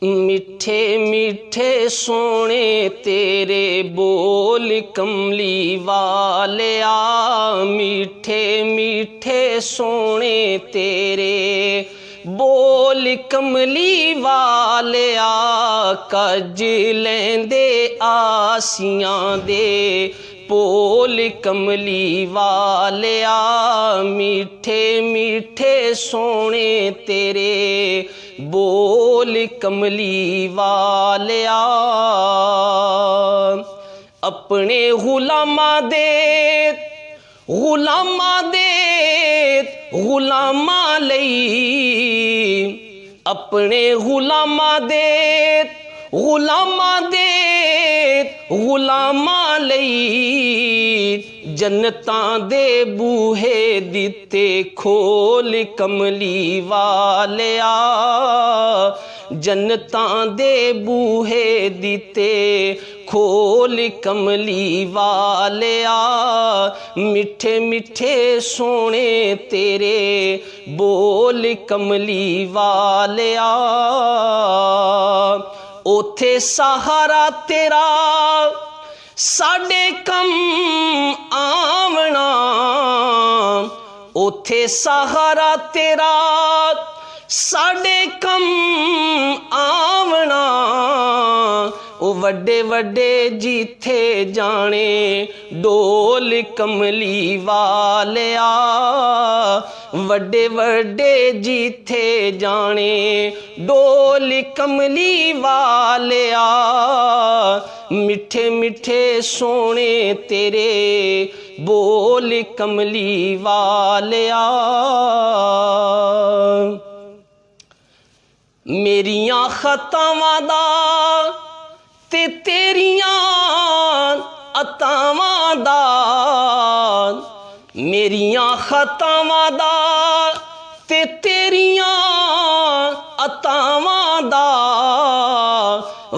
मिठे मिठे सोने तेरे बोल कमली वालिया, मिठे मिठे सोने तेरे बोल कमली वालिया, कज लेंदे आसियां दे बोल कमली वालिया, मिठे मिठे सोने तेरे बोल कमली वालिया। अपने गुलामां दे गुलामां लई, अपने गुलामां दे गुलामां लई, जन्नतां दे बूहे दिते खोल कमली वालिया, जन्नतां दे बूहे दिते खोल कमली वालिया, मिठे मिठे सोने तेरे बोल कमली वालिया। ओथे सहारा तेरा साडे कम आवना, ओथे सहारा तेरा साडे कम आवना, ओ वड्डे वड्डे जिथे जाने डोल कमली वालिया, वड्डे वड्डे जिथे जाने डोल कमली वालिया, मिठे मिठे सोने तेरे बोल कमली वालिया। मेरियां खतावां दा ते तेरियां अतावां दा, मेरियां खतावां दा ते तेरियां अतावां दा,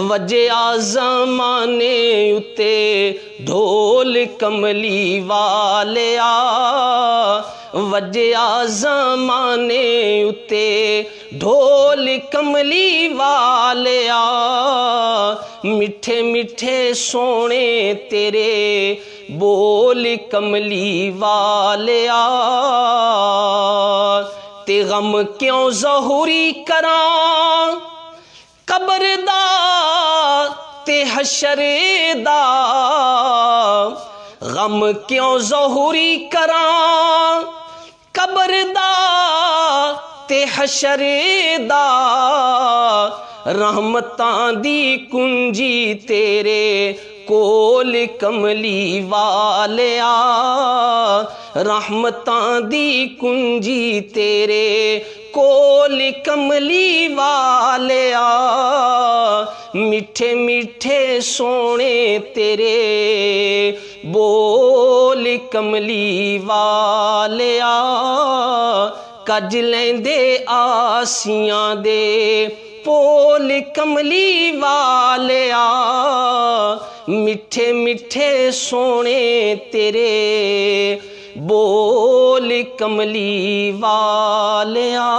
वजया ज़माने उत्ते ढोल कमली वालिया, वजया ज़माने उत्ते ढोल कमली वालिया, मिठे मिठे सोने तेरे बोल कमली वालिया। ते गम क्यों ज़हूरी करां कब्र दा ते हशर दा, गम क्यों ज़हूरी करां कब्र दा ते हशर दा, रहमतां दी कुंजी तेरे कोल कमली वालिया, रहमतां दी कुंजी तेरे कोल कमली वालिया, मिठे मिठे सोने तेरे बोल कमली वालिया, कज लेंदे आसियां दे बोल कमली वालिया, मिठे मिठे सोने तेरे बोल कमली वालिया।